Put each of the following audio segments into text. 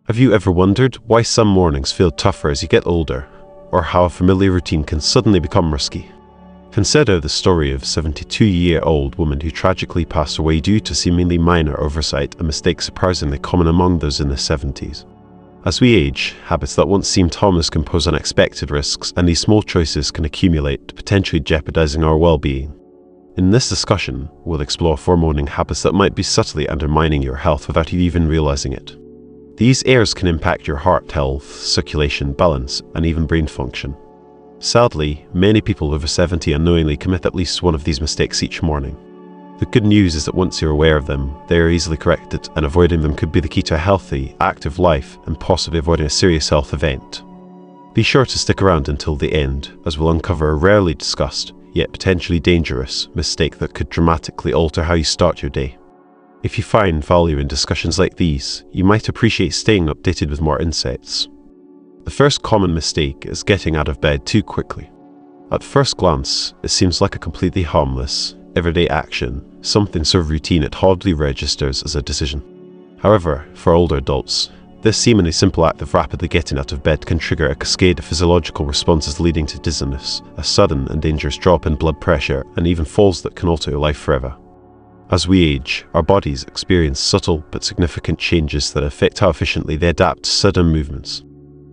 Have you ever wondered why some mornings feel tougher as you get older, or how a familiar routine can suddenly become risky? Consider the story of a 72-year-old woman who tragically passed away due to seemingly minor oversight, a mistake surprisingly common among those in their 70s. As we age, habits that once seemed harmless can pose unexpected risks, and these small choices can accumulate, potentially jeopardizing our well-being. In this discussion, we'll explore 4 morning habits that might be subtly undermining your health without you even realizing it. These errors can impact your heart health, circulation, balance, and even brain function. Sadly, many people over 70 unknowingly commit at least one of these mistakes each morning. The good news is that once you're aware of them, they are easily corrected, and avoiding them could be the key to a healthy, active life and possibly avoiding a serious health event. Be sure to stick around until the end, as we'll uncover a rarely discussed, yet potentially dangerous, mistake that could dramatically alter how you start your day. If you find value in discussions like these, you might appreciate staying updated with more insights. The first common mistake is getting out of bed too quickly. At first glance, it seems like a completely harmless, everyday action, something so routine it hardly registers as a decision. However, for older adults, this seemingly simple act of rapidly getting out of bed can trigger a cascade of physiological responses leading to dizziness, a sudden and dangerous drop in blood pressure, and even falls that can alter your life forever. As we age, our bodies experience subtle but significant changes that affect how efficiently they adapt to sudden movements.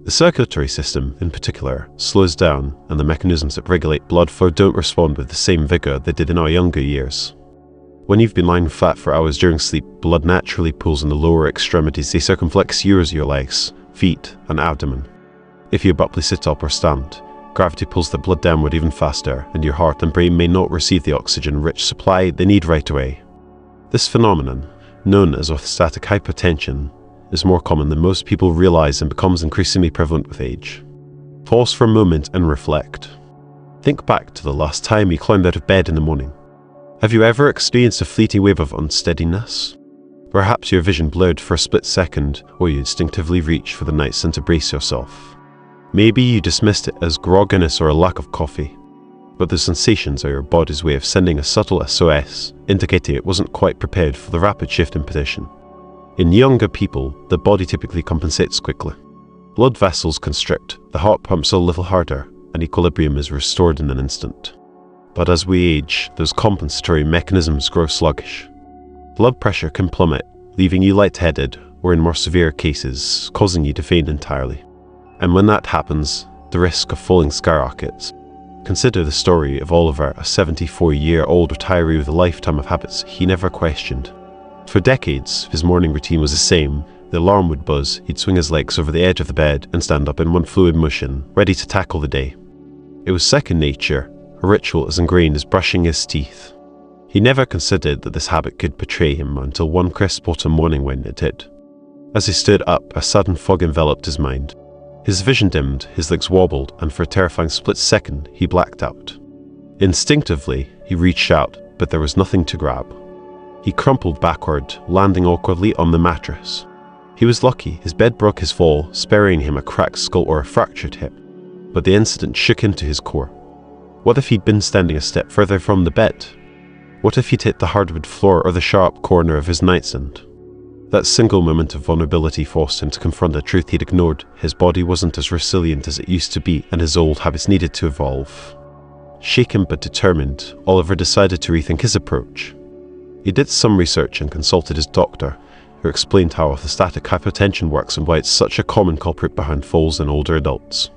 The circulatory system, in particular, slows down, and the mechanisms that regulate blood flow don't respond with the same vigor they did in our younger years. When you've been lying flat for hours during sleep, blood naturally pools in the lower extremities. They circumflex your legs, feet, and abdomen. If you abruptly sit up or stand, gravity pulls the blood downward even faster, and your heart and brain may not receive the oxygen-rich supply they need right away. This phenomenon, known as orthostatic hypotension, is more common than most people realize and becomes increasingly prevalent with age. Pause for a moment and reflect. Think back to the last time you climbed out of bed in the morning. Have you ever experienced a fleeting wave of unsteadiness? Perhaps your vision blurred for a split second, or you instinctively reached for the nightstand to brace yourself. Maybe you dismissed it as grogginess or a lack of coffee. But the sensations are your body's way of sending a subtle SOS, indicating it wasn't quite prepared for the rapid shift in position. In younger people, the body typically compensates quickly. Blood vessels constrict, the heart pumps a little harder, and equilibrium is restored in an instant. But as we age, those compensatory mechanisms grow sluggish. Blood pressure can plummet, leaving you lightheaded, or in more severe cases, causing you to faint entirely. And when that happens, the risk of falling skyrockets. Consider the story of Oliver, a 74-year-old retiree with a lifetime of habits he never questioned. For decades, his morning routine was the same. The alarm would buzz, he'd swing his legs over the edge of the bed and stand up in one fluid motion, ready to tackle the day. It was second nature, a ritual as ingrained as brushing his teeth. He never considered that this habit could betray him until one crisp autumn morning when it did. As he stood up, a sudden fog enveloped his mind. His vision dimmed, his legs wobbled, and for a terrifying split second, he blacked out. Instinctively, he reached out, but there was nothing to grab. He crumpled backward, landing awkwardly on the mattress. He was lucky his bed broke his fall, sparing him a cracked skull or a fractured hip. But the incident shook into his core. What if he'd been standing a step further from the bed? What if he'd hit the hardwood floor or the sharp corner of his nightstand? That single moment of vulnerability forced him to confront a truth he'd ignored. His body wasn't as resilient as it used to be, and his old habits needed to evolve. Shaken but determined, Oliver decided to rethink his approach. He did some research and consulted his doctor, who explained how orthostatic hypotension works and why it's such a common culprit behind falls in older adults.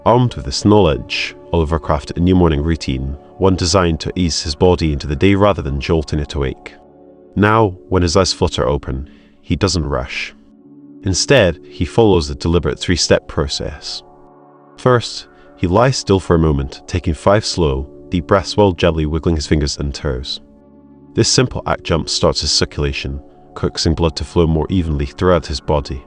Armed with this knowledge, Oliver crafted a new morning routine, one designed to ease his body into the day rather than jolting it awake. Now, when his eyes flutter open, he doesn't rush. Instead, he follows a deliberate 3-step process. First, he lies still for a moment, taking 5 slow, deep breaths while gently wiggling his fingers and toes. This simple act jump-starts his circulation, coaxing blood to flow more evenly throughout his body.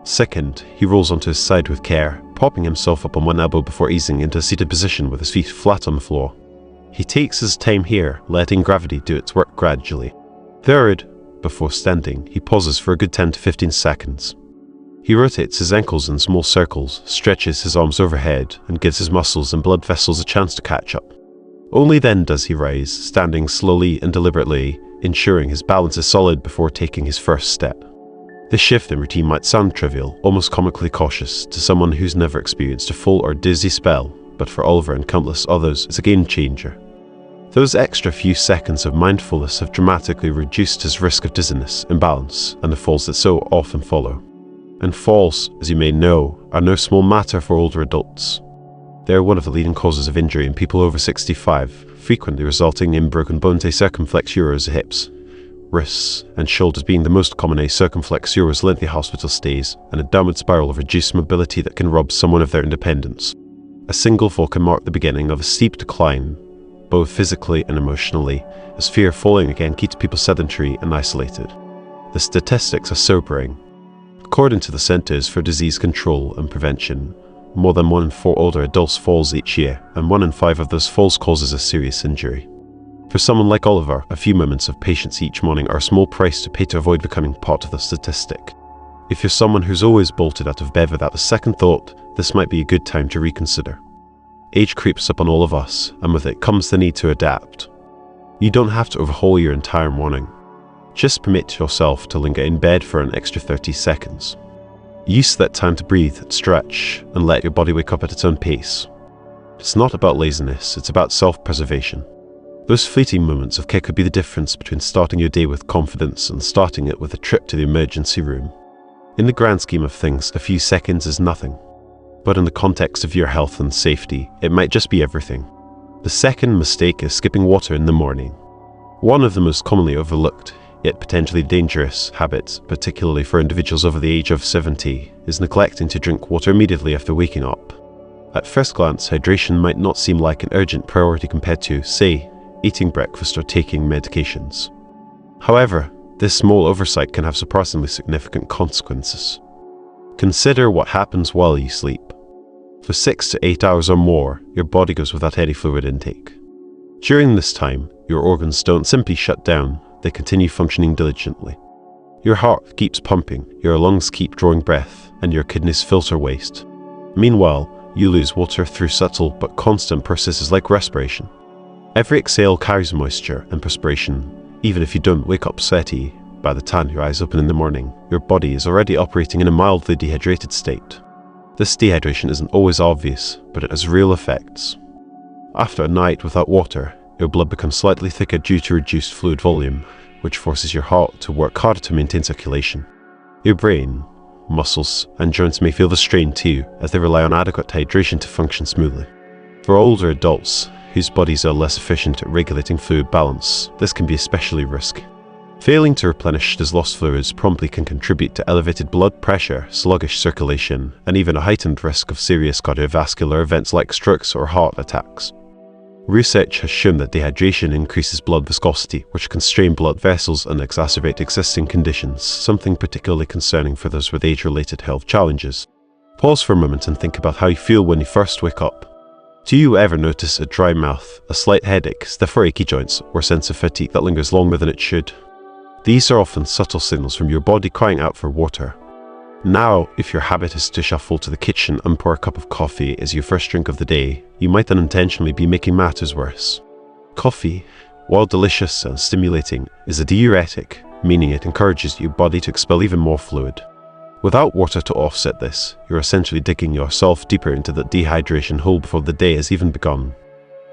Second, he rolls onto his side with care, propping himself up on one elbow before easing into a seated position with his feet flat on the floor. He takes his time here, letting gravity do its work gradually. Third, before standing, he pauses for a good 10 to 15 seconds. He rotates his ankles in small circles, stretches his arms overhead, and gives his muscles and blood vessels a chance to catch up. Only then does he rise, standing slowly and deliberately, ensuring his balance is solid before taking his first step. This shift in routine might sound trivial, almost comically cautious, to someone who's never experienced a full or dizzy spell, but for Oliver and countless others, it's a game changer. Those extra few seconds of mindfulness have dramatically reduced his risk of dizziness, imbalance, and the falls that so often follow. And falls, as you may know, are no small matter for older adults. They are one of the leading causes of injury in people over 65, frequently resulting in broken bones, circumflexures, hips, wrists, and shoulders being the most common, circumflexures, lengthy hospital stays, and a downward spiral of reduced mobility that can rob someone of their independence. A single fall can mark the beginning of a steep decline, both physically and emotionally, as fear of falling again keeps people sedentary and isolated. The statistics are sobering. According to the Centers for Disease Control and Prevention, more than 1 in 4 older adults falls each year, and 1 in 5 of those falls causes a serious injury. For someone like Oliver, a few moments of patience each morning are a small price to pay to avoid becoming part of the statistic. If you're someone who's always bolted out of bed without a second thought, this might be a good time to reconsider. Age creeps up on all of us, and with it comes the need to adapt. You don't have to overhaul your entire morning. Just permit yourself to linger in bed for an extra 30 seconds. Use that time to breathe, stretch, and let your body wake up at its own pace. It's not about laziness, it's about self-preservation. Those fleeting moments of care could be the difference between starting your day with confidence and starting it with a trip to the emergency room. In the grand scheme of things, a few seconds is nothing. But in the context of your health and safety, it might just be everything. The second mistake is skipping water in the morning. One of the most commonly overlooked, yet potentially dangerous habits, particularly for individuals over the age of 70, is neglecting to drink water immediately after waking up. At first glance, hydration might not seem like an urgent priority compared to, say, eating breakfast or taking medications. However, this small oversight can have surprisingly significant consequences. Consider what happens while you sleep. For 6 to 8 hours or more, your body goes without any fluid intake. During this time, your organs don't simply shut down, they continue functioning diligently. Your heart keeps pumping, your lungs keep drawing breath, and your kidneys filter waste. Meanwhile, you lose water through subtle but constant processes like respiration. Every exhale carries moisture and perspiration. Even if you don't wake up sweaty, by the time your eyes open in the morning, your body is already operating in a mildly dehydrated state. This dehydration isn't always obvious, but it has real effects. After a night without water, your blood becomes slightly thicker due to reduced fluid volume, which forces your heart to work harder to maintain circulation. Your brain, muscles, and joints may feel the strain too, as they rely on adequate hydration to function smoothly. For older adults, whose bodies are less efficient at regulating fluid balance, this can be especially risky. Failing to replenish these lost fluids promptly can contribute to elevated blood pressure, sluggish circulation, and even a heightened risk of serious cardiovascular events like strokes or heart attacks. Research has shown that dehydration increases blood viscosity, which can strain blood vessels and exacerbate existing conditions, something particularly concerning for those with age-related health challenges. Pause for a moment and think about how you feel when you first wake up. Do you ever notice a dry mouth, a slight headache, stiff or achy joints, or a sense of fatigue that lingers longer than it should? These are often subtle signals from your body crying out for water. Now, if your habit is to shuffle to the kitchen and pour a cup of coffee as your first drink of the day, you might unintentionally be making matters worse. Coffee, while delicious and stimulating, is a diuretic, meaning it encourages your body to expel even more fluid. Without water to offset this, you're essentially digging yourself deeper into the dehydration hole before the day has even begun.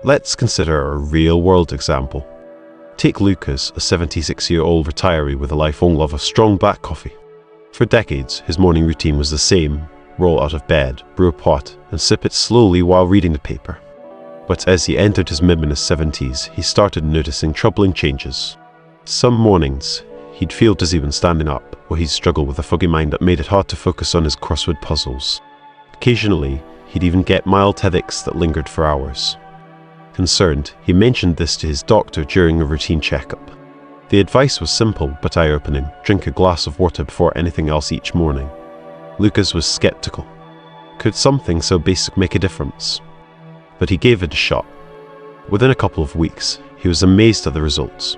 Let's consider a real-world example. Take Lucas, a 76-year-old retiree with a lifelong love of strong black coffee. For decades, his morning routine was the same: roll out of bed, brew a pot, and sip it slowly while reading the paper. But as he entered his mid-70s, he started noticing troubling changes. Some mornings, he'd feel dizzy when standing up, or he'd struggle with a foggy mind that made it hard to focus on his crossword puzzles. Occasionally, he'd even get mild headaches that lingered for hours. Concerned, he mentioned this to his doctor during a routine checkup. The advice was simple but eye-opening: drink a glass of water before anything else each morning. Lucas was skeptical. Could something so basic make a difference? But he gave it a shot. Within a couple of weeks, he was amazed at the results.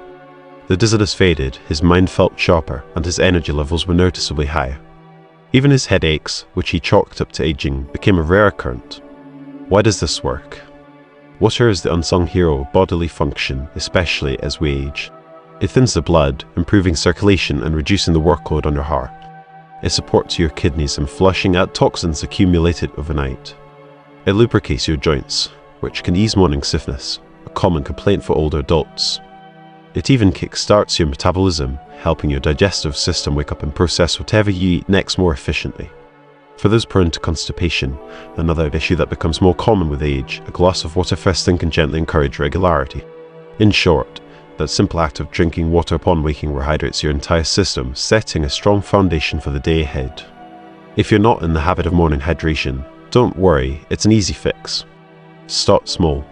The dizziness faded, his mind felt sharper, and his energy levels were noticeably higher. Even his headaches, which he chalked up to aging, became a rare occurrence. Why does this work? Water is the unsung hero of bodily function, especially as we age. It thins the blood, improving circulation and reducing the workload on your heart. It supports your kidneys in flushing out toxins accumulated overnight. It lubricates your joints, which can ease morning stiffness, a common complaint for older adults. It even kickstarts your metabolism, helping your digestive system wake up and process whatever you eat next more efficiently. For those prone to constipation, another issue that becomes more common with age, a glass of water first thing can gently encourage regularity. In short, that simple act of drinking water upon waking rehydrates your entire system, setting a strong foundation for the day ahead. If you're not in the habit of morning hydration, don't worry, it's an easy fix. Start small.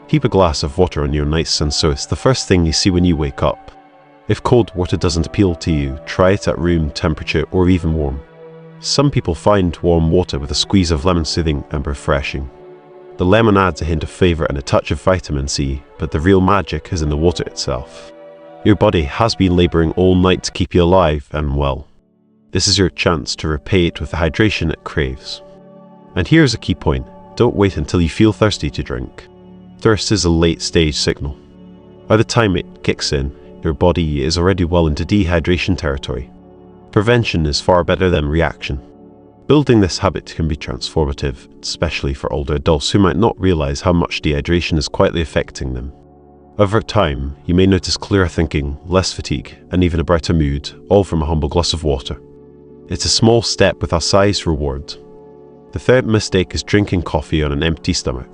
Keep a glass of water on your nightstand so it's the first thing you see when you wake up. If cold water doesn't appeal to you, try it at room temperature or even warm. Some people find warm water with a squeeze of lemon soothing and refreshing. The lemon adds a hint of flavour and a touch of vitamin C, but the real magic is in the water itself. Your body has been labouring all night to keep you alive and well. This is your chance to repay it with the hydration it craves. And here's a key point, don't wait until you feel thirsty to drink. Thirst is a late-stage signal. By the time it kicks in, your body is already well into dehydration territory. Prevention is far better than reaction. Building this habit can be transformative, especially for older adults who might not realize how much dehydration is quietly affecting them. Over time, you may notice clearer thinking, less fatigue, and even a brighter mood, all from a humble glass of water. It's a small step with a sized reward. The third mistake is drinking coffee on an empty stomach.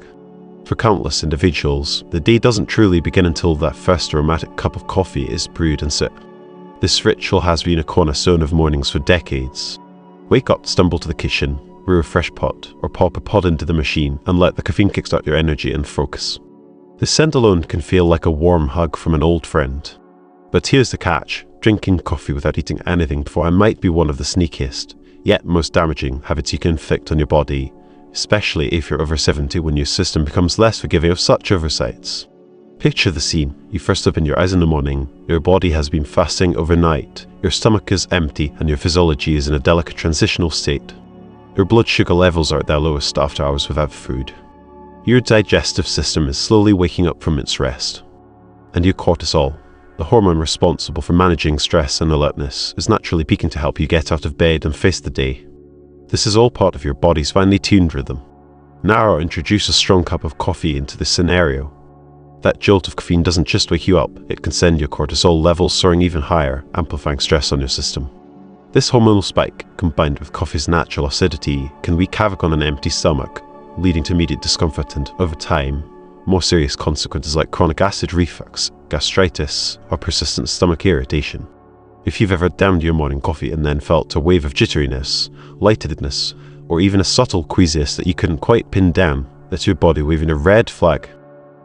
For countless individuals, the day doesn't truly begin until that first aromatic cup of coffee is brewed and sipped. This ritual has been a cornerstone of mornings for decades. Wake up, stumble to the kitchen, brew a fresh pot, or pop a pod into the machine and let the caffeine kickstart your energy and focus. The scent alone can feel like a warm hug from an old friend. But here's the catch, drinking coffee without eating anything before might be one of the sneakiest, yet most damaging habits you can inflict on your body, especially if you're over 70 when your system becomes less forgiving of such oversights. Picture the scene. You first open your eyes in the morning, your body has been fasting overnight, your stomach is empty and your physiology is in a delicate transitional state. Your blood sugar levels are at their lowest after hours without food. Your digestive system is slowly waking up from its rest. And your cortisol, the hormone responsible for managing stress and alertness, is naturally peaking to help you get out of bed and face the day. This is all part of your body's finely tuned rhythm. Now introduce a strong cup of coffee into this scenario. That jolt of caffeine doesn't just wake you up, it can send your cortisol levels soaring even higher, amplifying stress on your system. This hormonal spike, combined with coffee's natural acidity, can wreak havoc on an empty stomach, leading to immediate discomfort and, over time, more serious consequences like chronic acid reflux, gastritis, or persistent stomach irritation. If you've ever downed your morning coffee and then felt a wave of jitteriness, lightheadedness, or even a subtle queasiness that you couldn't quite pin down, that's your body waving a red flag.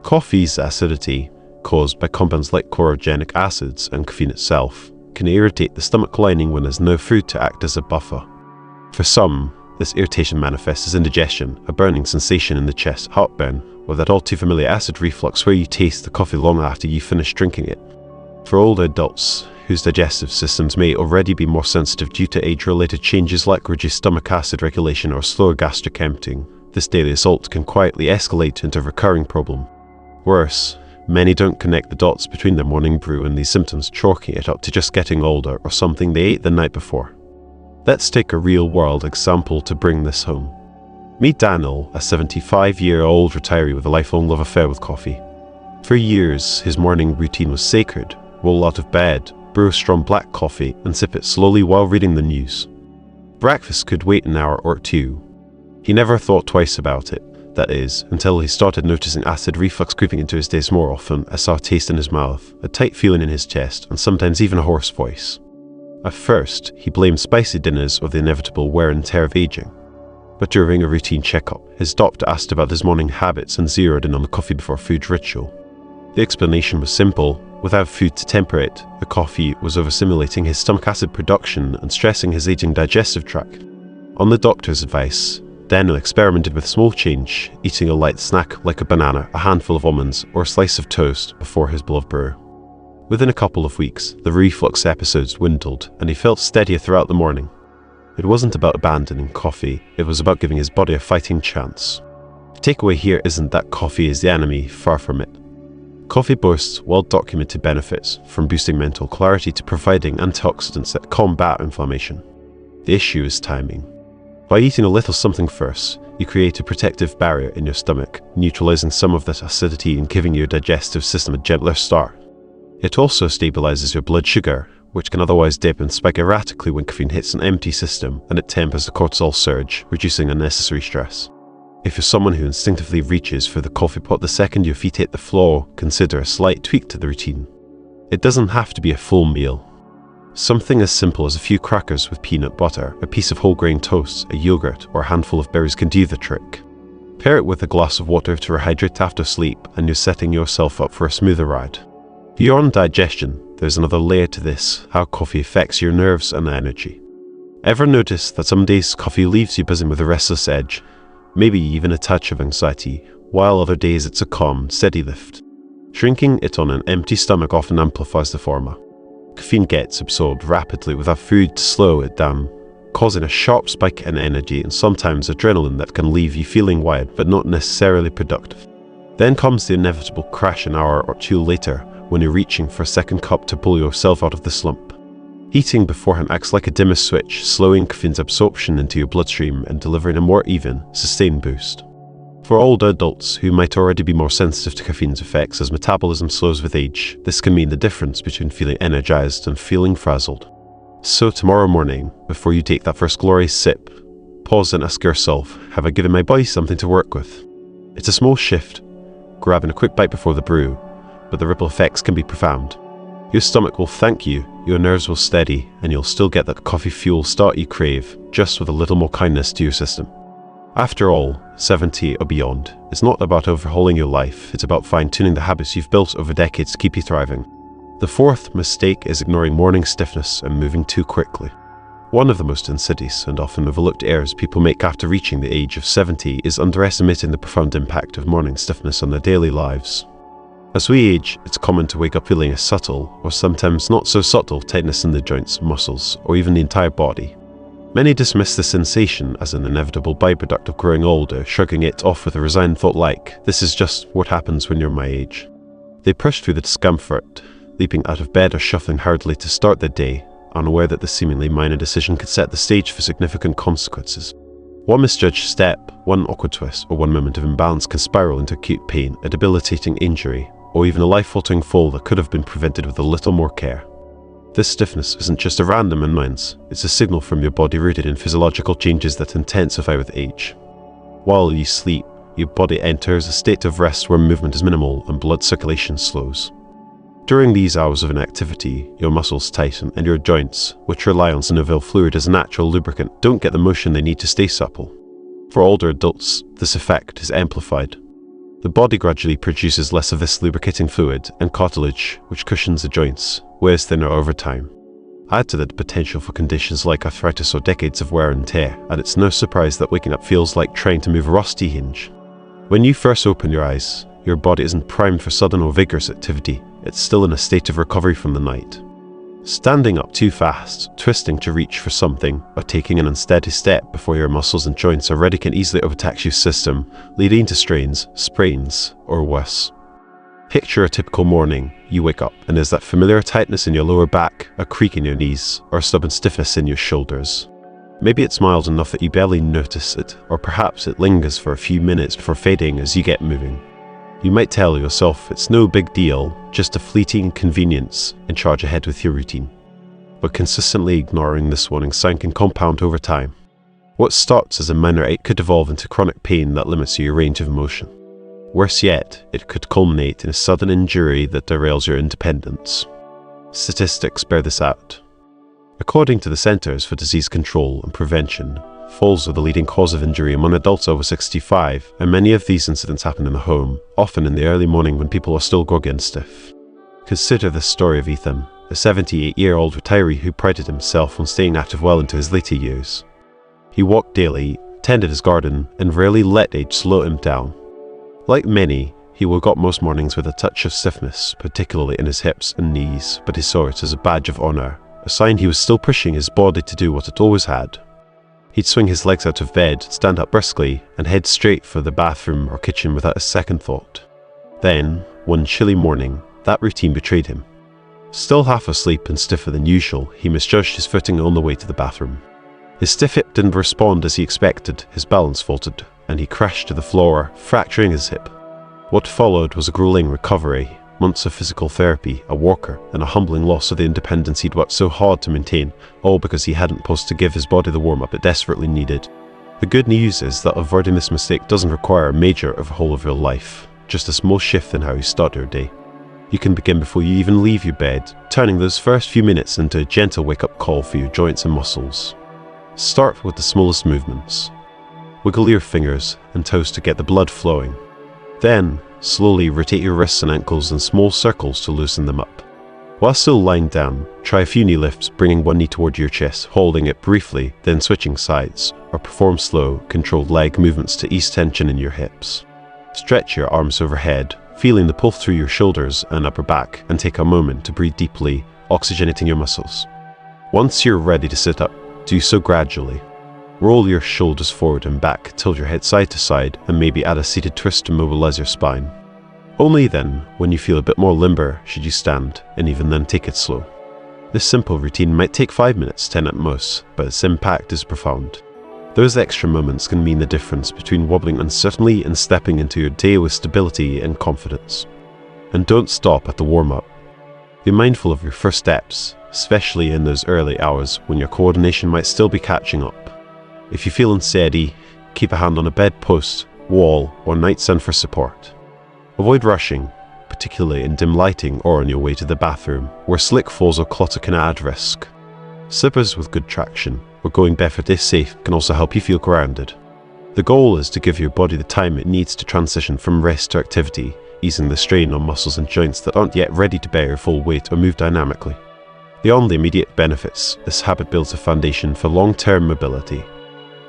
Coffee's acidity, caused by compounds like chlorogenic acids and caffeine itself, can irritate the stomach lining when there's no food to act as a buffer. For some, this irritation manifests as indigestion, a burning sensation in the chest, heartburn, or that all too familiar acid reflux where you taste the coffee long after you finish drinking it. For older adults, whose digestive systems may already be more sensitive due to age-related changes like reduced stomach acid regulation or slower gastric emptying, this daily assault can quietly escalate into a recurring problem. Worse, many don't connect the dots between their morning brew and these symptoms, chalking it up to just getting older or something they ate the night before. Let's take a real-world example to bring this home. Meet Daniel, a 75-year-old retiree with a lifelong love affair with coffee. For years, his morning routine was sacred. Roll out of bed, brew a strong black coffee, and sip it slowly while reading the news. Breakfast could wait an hour or two. He never thought twice about it. That is, until he started noticing acid reflux creeping into his days more often, a sour taste in his mouth, a tight feeling in his chest, and sometimes even a hoarse voice. At first, he blamed spicy dinners or the inevitable wear and tear of aging. But during a routine checkup, his doctor asked about his morning habits and zeroed in on the coffee before food ritual. The explanation was simple. Without food to temper it, the coffee was overstimulating his stomach acid production and stressing his aging digestive tract. On the doctor's advice, Daniel experimented with a small change, eating a light snack like a banana, a handful of almonds, or a slice of toast before his beloved brew. Within a couple of weeks, the reflux episodes dwindled, and he felt steadier throughout the morning. It wasn't about abandoning coffee, it was about giving his body a fighting chance. The takeaway here isn't that coffee is the enemy, far from it. Coffee boasts well-documented benefits, from boosting mental clarity to providing antioxidants that combat inflammation. The issue is timing. By eating a little something first, you create a protective barrier in your stomach, neutralizing some of that acidity and giving your digestive system a gentler start. It also stabilizes your blood sugar, which can otherwise dip and spike erratically when caffeine hits an empty system, and it tempers the cortisol surge, reducing unnecessary stress. If you're someone who instinctively reaches for the coffee pot the second your feet hit the floor, consider a slight tweak to the routine. It doesn't have to be a full meal. Something as simple as a few crackers with peanut butter, a piece of whole grain toast, a yogurt, or a handful of berries can do the trick. Pair it with a glass of water to rehydrate after sleep, and you're setting yourself up for a smoother ride. Beyond digestion, there's another layer to this: how coffee affects your nerves and energy. Ever notice that some days coffee leaves you buzzing with a restless edge, maybe even a touch of anxiety, while other days it's a calm, steady lift? Drinking it on an empty stomach often amplifies the former. Caffeine gets absorbed rapidly without food to slow it down, causing a sharp spike in energy and sometimes adrenaline that can leave you feeling wired but not necessarily productive. Then comes the inevitable crash an hour or two later when you're reaching for a second cup to pull yourself out of the slump. Eating beforehand acts like a dimmer switch, slowing caffeine's absorption into your bloodstream and delivering a more even, sustained boost. For older adults who might already be more sensitive to caffeine's effects as metabolism slows with age, this can mean the difference between feeling energized and feeling frazzled. So tomorrow morning, before you take that first glorious sip, pause and ask yourself, have I given my body something to work with? It's a small shift, grabbing a quick bite before the brew, but the ripple effects can be profound. Your stomach will thank you, your nerves will steady, and you'll still get that coffee fuel start you crave, just with a little more kindness to your system. After all, 70 or beyond, it's not about overhauling your life, it's about fine-tuning the habits you've built over decades to keep you thriving. The fourth mistake is ignoring morning stiffness and moving too quickly. One of the most insidious and often overlooked errors people make after reaching the age of 70 is underestimating the profound impact of morning stiffness on their daily lives. As we age, it's common to wake up feeling a subtle, or sometimes not so subtle, tightness in the joints, muscles, or even the entire body. Many dismiss the sensation as an inevitable byproduct of growing older, shrugging it off with a resigned thought like, this is just what happens when you're my age. They push through the discomfort, leaping out of bed or shuffling hurriedly to start their day, unaware that the seemingly minor decision could set the stage for significant consequences. One misjudged step, one awkward twist, or one moment of imbalance can spiral into acute pain, a debilitating injury, or even a life-altering fall that could have been prevented with a little more care. This stiffness isn't just a random annoyance, it's a signal from your body rooted in physiological changes that intensify with age. While you sleep, your body enters a state of rest where movement is minimal and blood circulation slows. During these hours of inactivity, your muscles tighten and your joints, which rely on synovial fluid as a natural lubricant, don't get the motion they need to stay supple. For older adults, this effect is amplified. The body gradually produces less of this lubricating fluid, and cartilage, which cushions the joints, wears thinner over time. Add to that the potential for conditions like arthritis or decades of wear and tear, and it's no surprise that waking up feels like trying to move a rusty hinge. When you first open your eyes, your body isn't primed for sudden or vigorous activity, it's still in a state of recovery from the night. Standing up too fast, twisting to reach for something, or taking an unsteady step before your muscles and joints are ready can easily overtax your system, leading to strains, sprains, or worse. Picture a typical morning. You wake up, and there's that familiar tightness in your lower back, a creak in your knees, or a stubborn stiffness in your shoulders. Maybe it's mild enough that you barely notice it, or perhaps it lingers for a few minutes before fading as you get moving. You might tell yourself it's no big deal, just a fleeting inconvenience, and charge ahead with your routine. But consistently ignoring this warning sign can compound over time. What starts as a minor ache could evolve into chronic pain that limits your range of motion. Worse yet, it could culminate in a sudden injury that derails your independence. Statistics bear this out. According to the Centers for Disease Control and Prevention, falls are the leading cause of injury among adults over 65, and many of these incidents happen in the home, often in the early morning when people are still groggy and stiff. Consider the story of Ethan, a 78-year-old retiree who prided himself on staying active well into his later years. He walked daily, tended his garden, and rarely let age slow him down. Like many, he woke up most mornings with a touch of stiffness, particularly in his hips and knees, but he saw it as a badge of honor, a sign he was still pushing his body to do what it always had. He'd swing his legs out of bed, stand up briskly, and head straight for the bathroom or kitchen without a second thought. Then, one chilly morning, that routine betrayed him. Still half asleep and stiffer than usual, he misjudged his footing on the way to the bathroom. His stiff hip didn't respond as he expected, his balance faltered, and he crashed to the floor, fracturing his hip. What followed was a grueling recovery, months of physical therapy, a walker, and a humbling loss of the independence he'd worked so hard to maintain, all because he hadn't paused to give his body the warm-up it desperately needed. The good news is that avoiding this mistake doesn't require a major overhaul of your life, just a small shift in how you start your day. You can begin before you even leave your bed, turning those first few minutes into a gentle wake-up call for your joints and muscles. Start with the smallest movements. Wiggle your fingers and toes to get the blood flowing. Then, slowly rotate your wrists and ankles in small circles to loosen them up. While still lying down, try a few knee lifts, bringing one knee toward your chest, holding it briefly, then switching sides, or perform slow, controlled leg movements to ease tension in your hips. Stretch your arms overhead, feeling the pull through your shoulders and upper back, and take a moment to breathe deeply, oxygenating your muscles. Once you're ready to sit up, do so gradually. Roll your shoulders forward and back, tilt your head side to side, and maybe add a seated twist to mobilize your spine. Only then, when you feel a bit more limber, should you stand, and even then take it slow. This simple routine might take 5 minutes, 10 at most, but its impact is profound. Those extra moments can mean the difference between wobbling uncertainly and stepping into your day with stability and confidence. And don't stop at the warm-up. Be mindful of your first steps, especially in those early hours when your coordination might still be catching up. If you feel unsteady, keep a hand on a bedpost, wall, or nightstand for support. Avoid rushing, particularly in dim lighting or on your way to the bathroom, where slick falls or clutter can add risk. Slippers with good traction, or going barefoot if safe, can also help you feel grounded. The goal is to give your body the time it needs to transition from rest to activity, easing the strain on muscles and joints that aren't yet ready to bear your full weight or move dynamically. Beyond the immediate benefits, this habit builds a foundation for long-term mobility.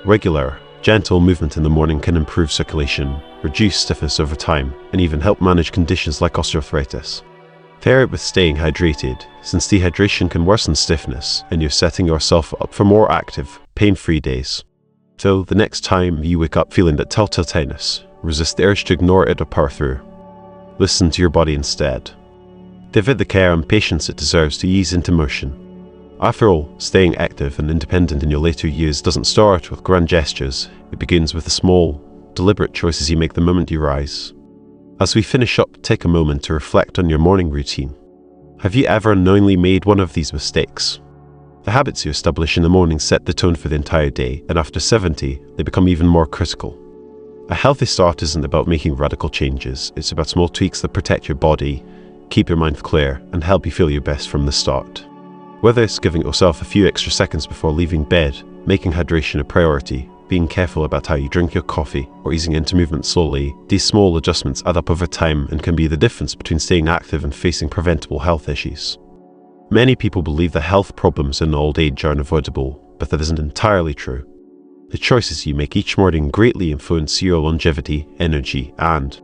Regular, gentle movement in the morning can improve circulation, reduce stiffness over time, and even help manage conditions like osteoarthritis. Pair it with staying hydrated, since dehydration can worsen stiffness, and you're setting yourself up for more active, pain-free days. So, the next time you wake up feeling that telltale tightness, resist the urge to ignore it or power through. Listen to your body instead. Give it the care and patience it deserves to ease into motion. After all, staying active and independent in your later years doesn't start with grand gestures. It begins with the small, deliberate choices you make the moment you rise. As we finish up, take a moment to reflect on your morning routine. Have you ever unknowingly made one of these mistakes? The habits you establish in the morning set the tone for the entire day, and after 70, they become even more critical. A healthy start isn't about making radical changes, it's about small tweaks that protect your body, keep your mind clear, and help you feel your best from the start. Whether it's giving yourself a few extra seconds before leaving bed, making hydration a priority, being careful about how you drink your coffee, or easing into movement slowly, these small adjustments add up over time and can be the difference between staying active and facing preventable health issues. Many people believe that health problems in old age are unavoidable, but that isn't entirely true. The choices you make each morning greatly influence your longevity, energy, and